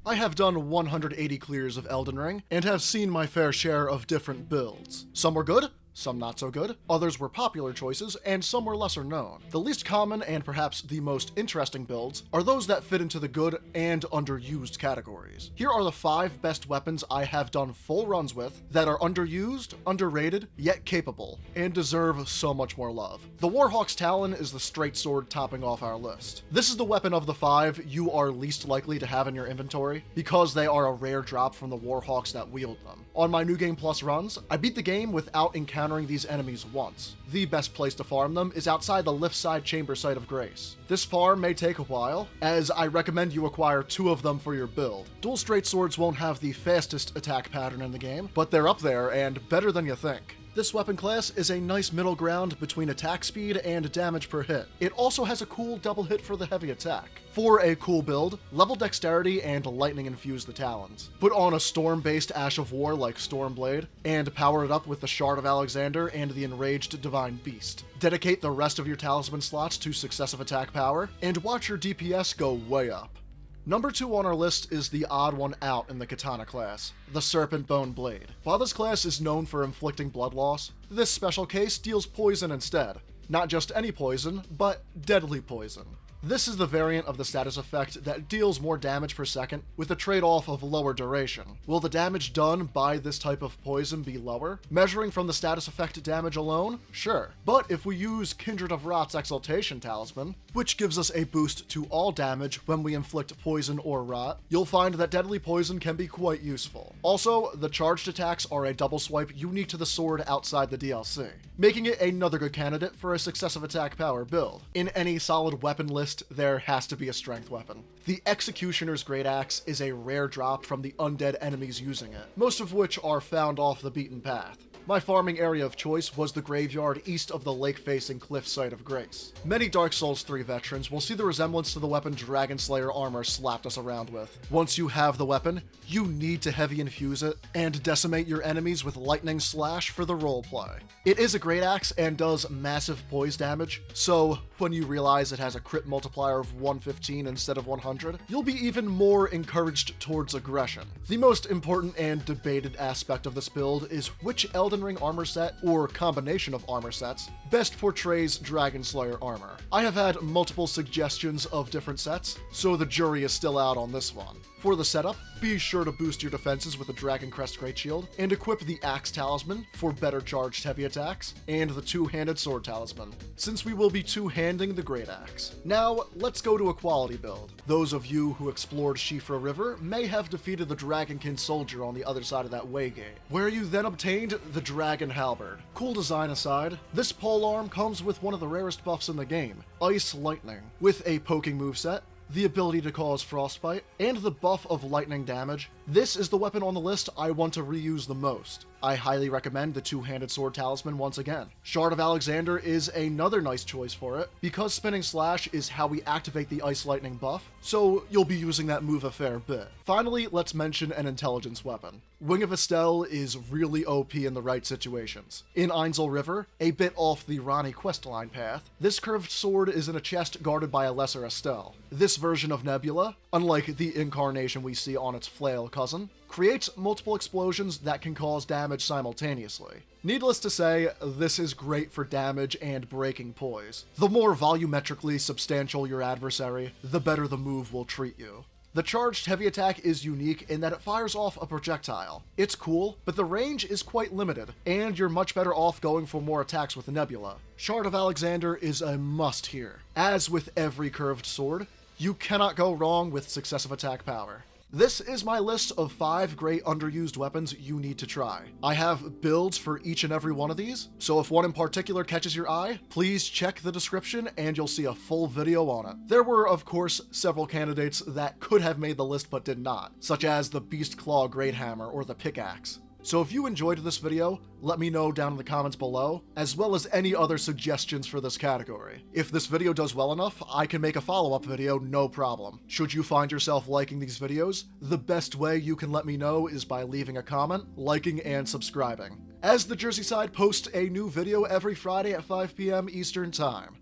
I have done 180 clears of Elden Ring, and have seen my fair share of different builds. Some were good, some not so good, others were popular choices, and some were lesser known. The least common and perhaps the most interesting builds are those that fit into the good and underused categories. Here are the 5 best weapons I have done full runs with that are underused, underrated, yet capable, and deserve so much more love. The Warhawk's Talon is the straight sword topping off our list. This is the weapon of the 5 you are least likely to have in your inventory, because they are a rare drop from the Warhawks that wield them. On my New Game Plus runs, I beat the game without encountering these enemies once. The best place to farm them is outside the Lift Side Chamber Site of Grace. This farm may take a while, as I recommend you acquire 2 of them for your build. Dual straight swords won't have the fastest attack pattern in the game, but they're up there and better than you think. This weapon class is a nice middle ground between attack speed and damage per hit. It also has a cool double hit for the heavy attack. For a cool build, level dexterity and lightning infuse the talons. Put on a storm-based Ash of War like Stormblade, and power it up with the Shard of Alexander and the Enraged Divine Beast. Dedicate the rest of your talisman slots to successive attack power, and watch your DPS go way up. Number 2 on our list is the odd one out in the katana class, the Serpent Bone Blade. While this class is known for inflicting blood loss, this special case deals poison instead. Not just any poison, but deadly poison. This is the variant of the status effect that deals more damage per second with a trade-off of lower duration. Will the damage done by this type of poison be lower? Measuring from the status effect damage alone? Sure. But if we use Kindred of Rot's Exaltation Talisman, which gives us a boost to all damage when we inflict poison or rot, you'll find that deadly poison can be quite useful. Also, the charged attacks are a double swipe unique to the sword outside the DLC, making it another good candidate for a successive attack power build. In any solid weapon list, there has to be a strength weapon. The Executioner's Great Axe is a rare drop from the undead enemies using it, most of which are found off the beaten path. My farming area of choice was the graveyard east of the lake-facing cliff site of Grace. Many Dark Souls 3 veterans will see the resemblance to the weapon Dragon Slayer armor slapped us around with. Once you have the weapon, you need to heavy infuse it and decimate your enemies with Lightning Slash for the roleplay. It is a great axe and does massive poise damage, so when you realize it has a crit multiplier of 115 instead of 100, you'll be even more encouraged towards aggression. The most important and debated aspect of this build is which Elden Ring armor set, or combination of armor sets, best portrays Dragon Slayer armor. I have had multiple suggestions of different sets, so the jury is still out on this one. For the setup, be sure to boost your defenses with the Dragon Crest Great Shield, and equip the Axe Talisman for better charged heavy attacks, and the Two-Handed Sword Talisman, since we will be two-handing the Great Axe. Now, let's go to a quality build. Those of you who explored Shifra River may have defeated the Dragonkin soldier on the other side of that way gate, where you then obtained the Dragon Halberd. Cool design aside, this polearm comes with one of the rarest buffs in the game, Ice Lightning, with a poking moveset, the ability to cause frostbite, and the buff of lightning damage. This is the weapon on the list I want to reuse the most. I highly recommend the Two-Handed Sword Talisman once again. Shard of Alexander is another nice choice for it, because Spinning Slash is how we activate the Ice Lightning buff, so you'll be using that move a fair bit. Finally, let's mention an intelligence weapon. Wing of Astel is really OP in the right situations. In Ainsel River, a bit off the Rani questline path, this curved sword is in a chest guarded by a lesser Astel. This version of Nebula, unlike the incarnation we see on its flail cousin, creates multiple explosions that can cause damage simultaneously. Needless to say, this is great for damage and breaking poise. The more volumetrically substantial your adversary, the better the move will treat you. The charged heavy attack is unique in that it fires off a projectile. It's cool, but the range is quite limited, and you're much better off going for more attacks with the Nebula. Shard of Alexander is a must here. As with every curved sword, you cannot go wrong with successive attack power. This is my list of 5 great underused weapons you need to try. I have builds for each and every one of these, so if one in particular catches your eye, please check the description and you'll see a full video on it. There were, of course, several candidates that could have made the list but did not, such as the Beast Claw Great Hammer or the Pickaxe. So if you enjoyed this video, let me know down in the comments below, as well as any other suggestions for this category. If this video does well enough, I can make a follow-up video, no problem. Should you find yourself liking these videos, the best way you can let me know is by leaving a comment, liking, and subscribing, as TheJerseySide posts a new video every Friday at 5 p.m. Eastern Time.